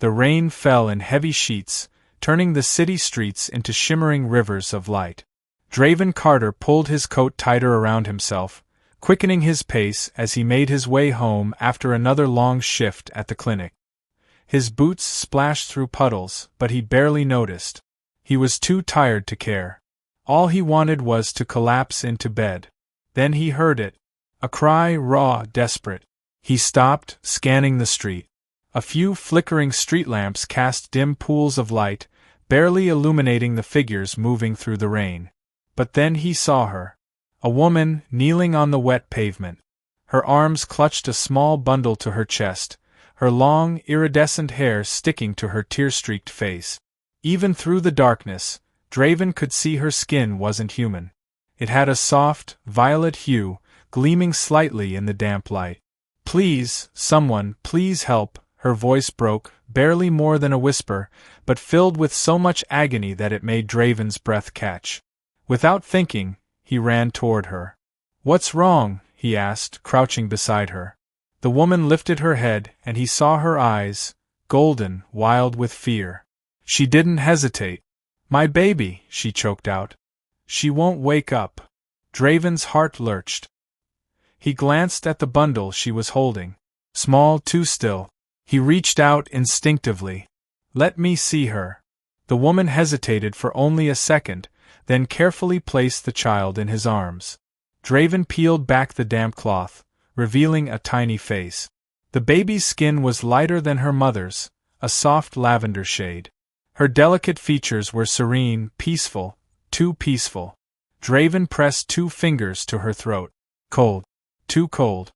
The rain fell in heavy sheets, turning the city streets into shimmering rivers of light. Draven Carter pulled his coat tighter around himself, quickening his pace as he made his way home after another long shift at the clinic. His boots splashed through puddles, but he barely noticed. He was too tired to care. All he wanted was to collapse into bed. Then he heard it. A cry, raw, desperate. He stopped, scanning the street. A few flickering street lamps cast dim pools of light, barely illuminating the figures moving through the rain. But then he saw her. A woman, kneeling on the wet pavement. Her arms clutched a small bundle to her chest, her long, iridescent hair sticking to her tear-streaked face. Even through the darkness, Draven could see her skin wasn't human. It had a soft, violet hue, gleaming slightly in the damp light. "Please, someone, please help," her voice broke, barely more than a whisper, but filled with so much agony that it made Draven's breath catch. Without thinking, he ran toward her. "What's wrong?" he asked, crouching beside her. The woman lifted her head, and he saw her eyes, golden, wild with fear. She didn't hesitate. "My baby," she choked out. "She won't wake up." Draven's heart lurched. He glanced at the bundle she was holding. Small, too still. He reached out instinctively. "Let me see her." The woman hesitated for only a second, then carefully placed the child in his arms. Draven peeled back the damp cloth, revealing a tiny face. The baby's skin was lighter than her mother's, a soft lavender shade. Her delicate features were serene, peaceful, too peaceful. Draven pressed 2 fingers to her throat. Cold. Too cold.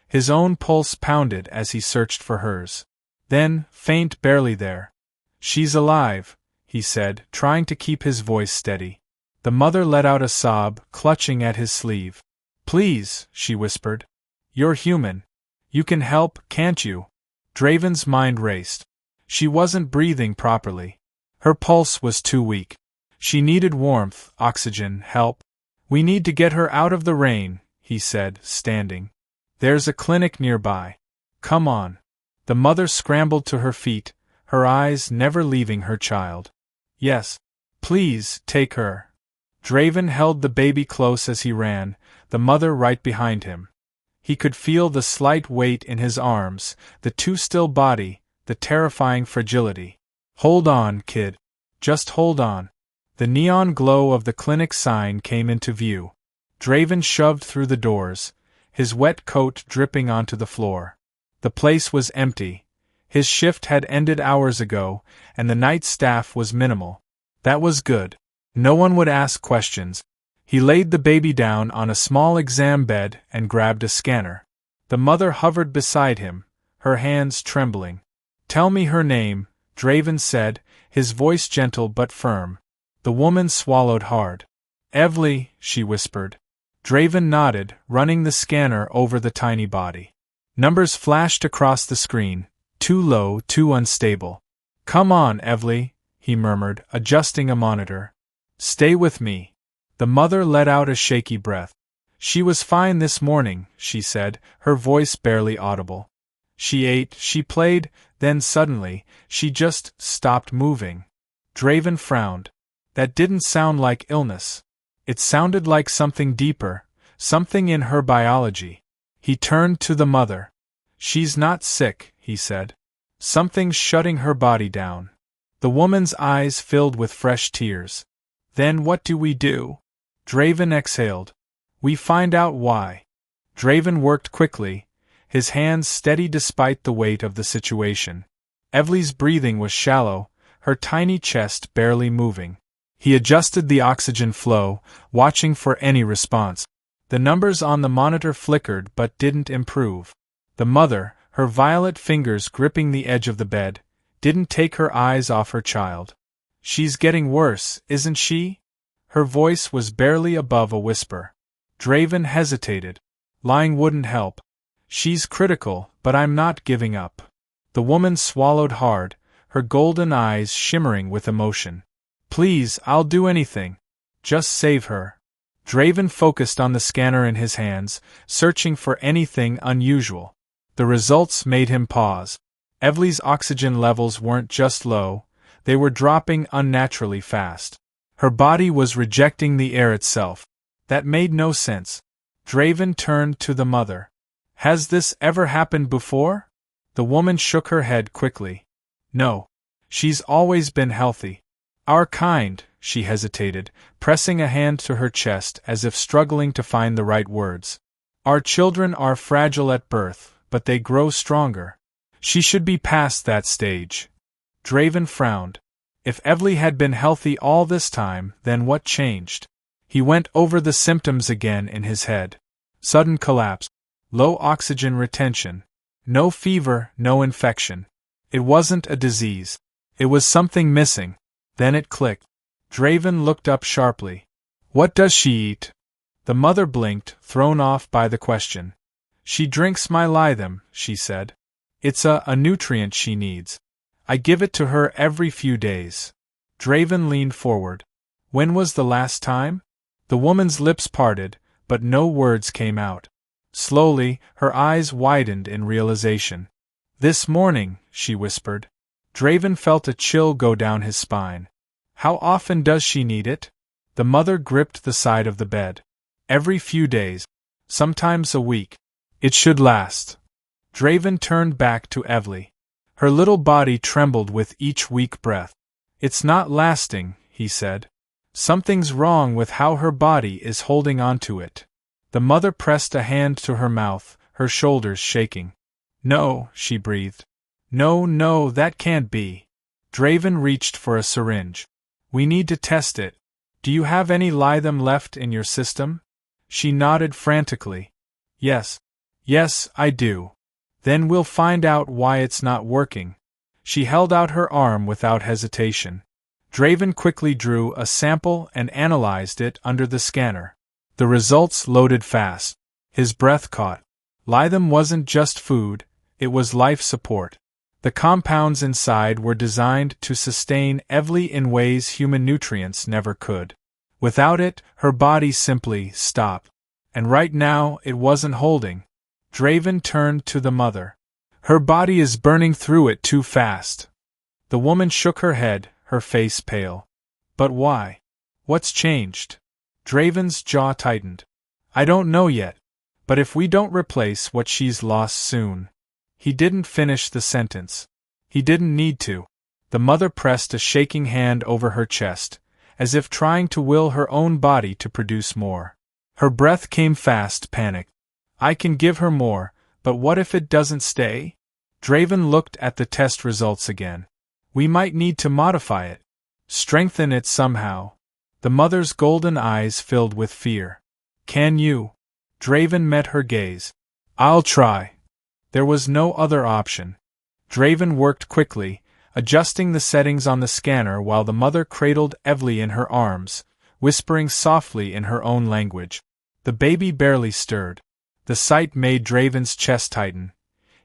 His own pulse pounded as he searched for hers. Then, faint, barely there. "She's alive," he said, trying to keep his voice steady. The mother let out a sob, clutching at his sleeve. "Please," she whispered. "You're human. You can help, can't you?" Draven's mind raced. She wasn't breathing properly. Her pulse was too weak. She needed warmth, oxygen, help. "We need to get her out of the rain," he said, standing. "There's a clinic nearby. Come on." The mother scrambled to her feet, her eyes never leaving her child. "Yes. Please, take her." Draven held the baby close as he ran, the mother right behind him. He could feel the slight weight in his arms, the too still body, the terrifying fragility. "Hold on, kid. Just hold on." The neon glow of the clinic sign came into view. Draven shoved through the doors, his wet coat dripping onto the floor. The place was empty. His shift had ended hours ago, and the night staff was minimal. That was good. No one would ask questions. He laid the baby down on a small exam bed and grabbed a scanner. The mother hovered beside him, her hands trembling. "Tell me her name," Draven said, his voice gentle but firm. The woman swallowed hard. "Evely," she whispered. Draven nodded, running the scanner over the tiny body. Numbers flashed across the screen, too low, too unstable. "Come on, Evely," he murmured, adjusting a monitor. "Stay with me." The mother let out a shaky breath. "She was fine this morning," she said, her voice barely audible. "She ate, she played, then suddenly, she just stopped moving." Draven frowned. That didn't sound like illness. It sounded like something deeper, something in her biology. He turned to the mother. "She's not sick," he said. "Something's shutting her body down." The woman's eyes filled with fresh tears. "Then what do we do?" Draven exhaled. "We find out why." Draven worked quickly, his hands steady despite the weight of the situation. Evely's breathing was shallow, her tiny chest barely moving. He adjusted the oxygen flow, watching for any response. The numbers on the monitor flickered but didn't improve. The mother, her violet fingers gripping the edge of the bed, didn't take her eyes off her child. "She's getting worse, isn't she?" Her voice was barely above a whisper. Draven hesitated. "Lying wouldn't help. She's critical, but I'm not giving up." The woman swallowed hard, her golden eyes shimmering with emotion. "Please, I'll do anything. Just save her." Draven focused on the scanner in his hands, searching for anything unusual. The results made him pause. Evely's oxygen levels weren't just low, they were dropping unnaturally fast. Her body was rejecting the air itself. That made no sense. Draven turned to the mother. Has this ever happened before? The woman shook her head quickly. No. She's always been healthy. Our kind, she hesitated, pressing a hand to her chest as if struggling to find the right words. Our children are fragile at birth, but they grow stronger. She should be past that stage. Draven frowned. If Evely had been healthy all this time, then what changed? He went over the symptoms again in his head. Sudden collapse. Low oxygen retention. No fever, no infection. It wasn't a disease. It was something missing. Then it clicked. Draven looked up sharply. What does she eat? The mother blinked, thrown off by the question. She drinks my lithium, she said. It's a nutrient she needs. I give it to her every few days. Draven leaned forward. When was the last time? The woman's lips parted, but no words came out. Slowly, her eyes widened in realization. This morning, she whispered. Draven felt a chill go down his spine. How often does she need it? The mother gripped the side of the bed. Every few days. Sometimes a week. It should last. Draven turned back to Evely. Her little body trembled with each weak breath. It's not lasting, he said. Something's wrong with how her body is holding on to it. The mother pressed a hand to her mouth, her shoulders shaking. No, she breathed. No, that can't be. Draven reached for a syringe. We need to test it. Do you have any lithium left in your system? She nodded frantically. Yes, I do. Then we'll find out why it's not working. She held out her arm without hesitation. Draven quickly drew a sample and analyzed it under the scanner. The results loaded fast. His breath caught. Lithium wasn't just food, it was life support. The compounds inside were designed to sustain Evely in ways human nutrients never could. Without it, her body simply stopped. And right now, it wasn't holding. Draven turned to the mother. Her body is burning through it too fast. The woman shook her head, her face pale. But why? What's changed? Draven's jaw tightened. I don't know yet. But if we don't replace what she's lost soon. He didn't finish the sentence. He didn't need to. The mother pressed a shaking hand over her chest, as if trying to will her own body to produce more. Her breath came fast, panicked. I can give her more, but what if it doesn't stay? Draven looked at the test results again. We might need to modify it. Strengthen it somehow. The mother's golden eyes filled with fear. Can you? Draven met her gaze. I'll try. There was no other option. Draven worked quickly, adjusting the settings on the scanner while the mother cradled Evely in her arms, whispering softly in her own language. The baby barely stirred. The sight made Draven's chest tighten.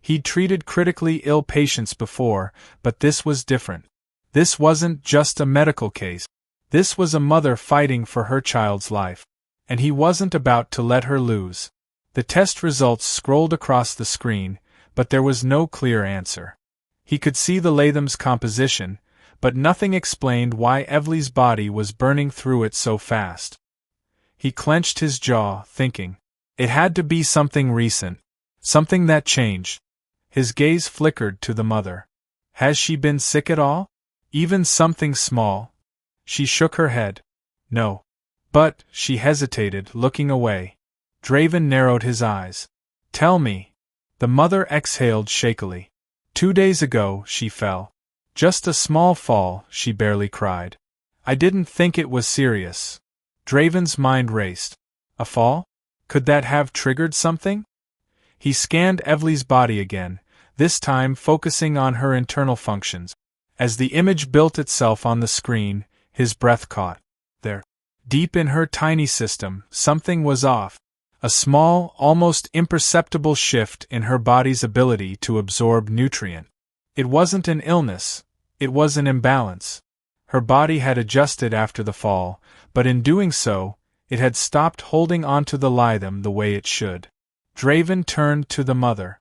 He'd treated critically ill patients before, but this was different. This wasn't just a medical case. This was a mother fighting for her child's life. And he wasn't about to let her lose. The test results scrolled across the screen, but there was no clear answer. He could see the lithium's composition, but nothing explained why Evely's body was burning through it so fast. He clenched his jaw, thinking. It had to be something recent. Something that changed. His gaze flickered to the mother. Has she been sick at all? Even something small? She shook her head. No. But, she hesitated, looking away. Draven narrowed his eyes. Tell me. The mother exhaled shakily. 2 days ago, she fell. Just a small fall, she barely cried. I didn't think it was serious. Draven's mind raced. A fall? Could that have triggered something? He scanned Evely's body again, this time focusing on her internal functions. As the image built itself on the screen, his breath caught. There. Deep in her tiny system, something was off. A small, almost imperceptible shift in her body's ability to absorb nutrient. It wasn't an illness, it was an imbalance. Her body had adjusted after the fall, but in doing so, it had stopped holding onto the lithium the way it should. Draven turned to the mother.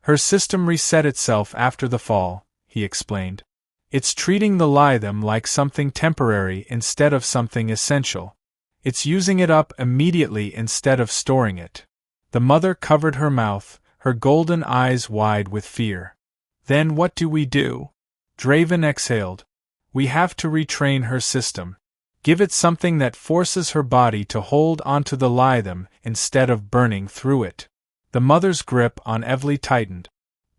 Her system reset itself after the fall, he explained. It's treating the lithium like something temporary instead of something essential. It's using it up immediately instead of storing it. The mother covered her mouth, her golden eyes wide with fear. Then what do we do? Draven exhaled. We have to retrain her system. Give it something that forces her body to hold onto the lithium instead of burning through it. The mother's grip on Evely tightened.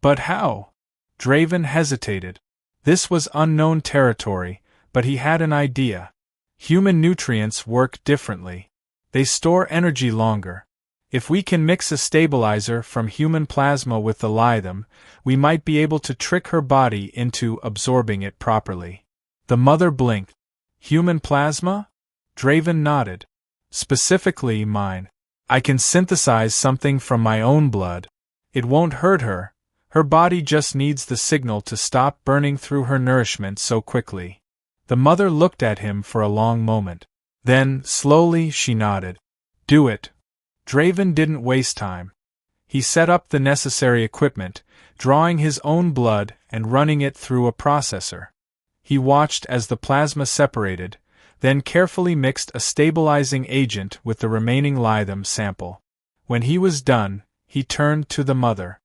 But how? Draven hesitated. This was unknown territory, but he had an idea. Human nutrients work differently. They store energy longer. If we can mix a stabilizer from human plasma with the lithium, we might be able to trick her body into absorbing it properly. The mother blinked. Human plasma? Draven nodded. Specifically mine. I can synthesize something from my own blood. It won't hurt her. Her body just needs the signal to stop burning through her nourishment so quickly. The mother looked at him for a long moment. Then, slowly, she nodded. Do it. Draven didn't waste time. He set up the necessary equipment, drawing his own blood and running it through a processor. He watched as the plasma separated, then carefully mixed a stabilizing agent with the remaining lithium sample. When he was done, he turned to the mother.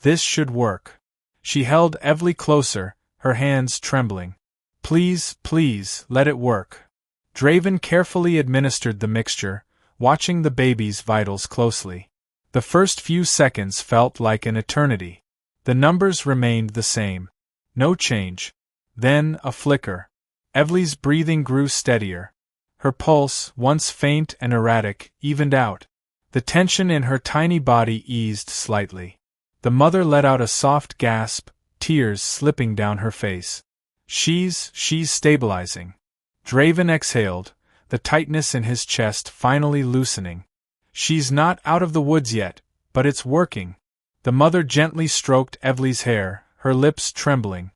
This should work. She held Evely closer, her hands trembling. Please, please, let it work. Draven carefully administered the mixture, watching the baby's vitals closely. The first few seconds felt like an eternity. The numbers remained the same. No change. Then a flicker. Evely's breathing grew steadier. Her pulse, once faint and erratic, evened out. The tension in her tiny body eased slightly. The mother let out a soft gasp, tears slipping down her face. She's stabilizing. Draven exhaled, the tightness in his chest finally loosening. She's not out of the woods yet, but it's working. The mother gently stroked Evely's hair, her lips trembling.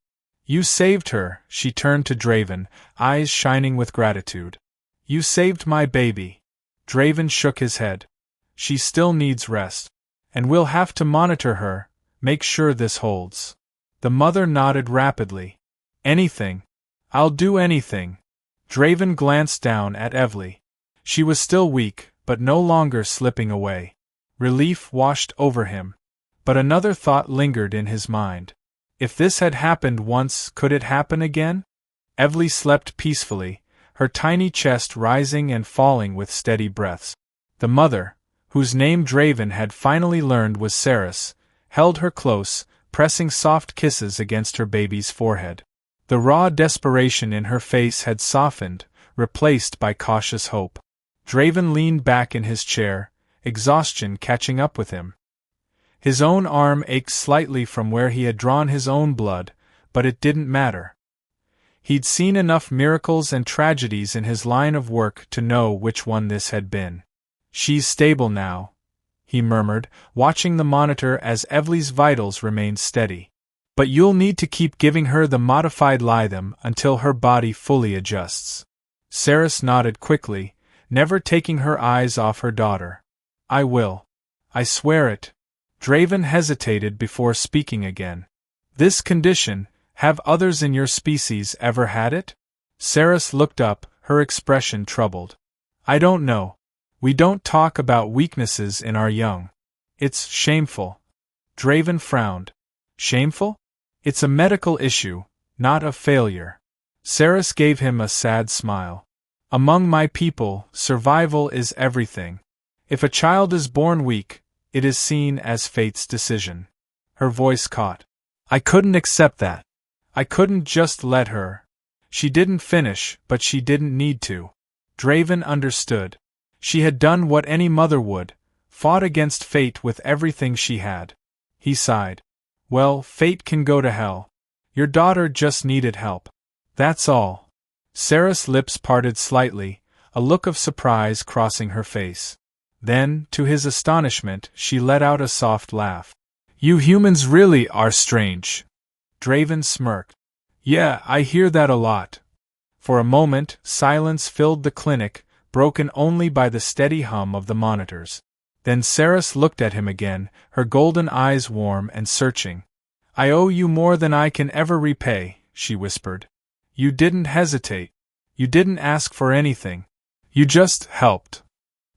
You saved her, she turned to Draven, eyes shining with gratitude. You saved my baby. Draven shook his head. She still needs rest. And we'll have to monitor her, make sure this holds. The mother nodded rapidly. Anything. I'll do anything. Draven glanced down at Evely. She was still weak, but no longer slipping away. Relief washed over him. But another thought lingered in his mind. If this had happened once, could it happen again? Evely slept peacefully, her tiny chest rising and falling with steady breaths. The mother, whose name Draven had finally learned was Saris, held her close, pressing soft kisses against her baby's forehead. The raw desperation in her face had softened, replaced by cautious hope. Draven leaned back in his chair, exhaustion catching up with him. His own arm ached slightly from where he had drawn his own blood, but it didn't matter. He'd seen enough miracles and tragedies in his line of work to know which one this had been. She's stable now, he murmured, watching the monitor as Evely's vitals remained steady. But you'll need to keep giving her the modified lithium until her body fully adjusts. Saris nodded quickly, never taking her eyes off her daughter. I will. I swear it. Draven hesitated before speaking again. This condition, have others in your species ever had it? Saris looked up, her expression troubled. I don't know. We don't talk about weaknesses in our young. It's shameful. Draven frowned. Shameful? It's a medical issue, not a failure. Saris gave him a sad smile. Among my people, survival is everything. If a child is born weak, it is seen as fate's decision. Her voice caught. I couldn't accept that. I couldn't just let her. She didn't finish, but she didn't need to. Draven understood. She had done what any mother would, fought against fate with everything she had. He sighed. Well, fate can go to hell. Your daughter just needed help. That's all. Saris' lips parted slightly, a look of surprise crossing her face. Then, to his astonishment, she let out a soft laugh. You humans really are strange. Draven smirked. Yeah, I hear that a lot. For a moment, silence filled the clinic, broken only by the steady hum of the monitors. Then Saras looked at him again, her golden eyes warm and searching. I owe you more than I can ever repay, she whispered. You didn't hesitate. You didn't ask for anything. You just helped.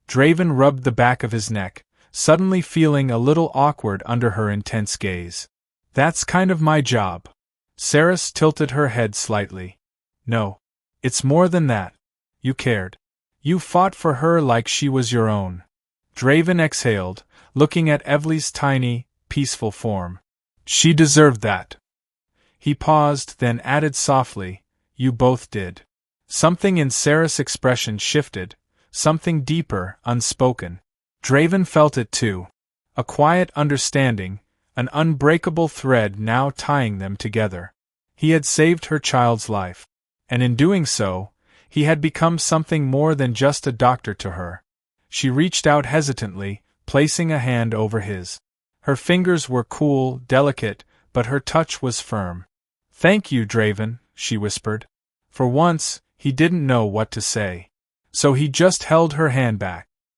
Draven rubbed the back of his neck, suddenly feeling a little awkward under her intense gaze. That's kind of my job. Saras tilted her head slightly. No. It's more than that. You cared. You fought for her like she was your own. Draven exhaled, looking at Evely's tiny, peaceful form. She deserved that. He paused, then added softly, You both did. Something in Saras' expression shifted, something deeper, unspoken. Draven felt it too. A quiet understanding, an unbreakable thread now tying them together. He had saved her child's life. And in doing so, he had become something more than just a doctor to her. She reached out hesitantly, placing a hand over his. Her fingers were cool, delicate, but her touch was firm. Thank you, Draven, she whispered. For once, he didn't know what to say. So he just held her hand back.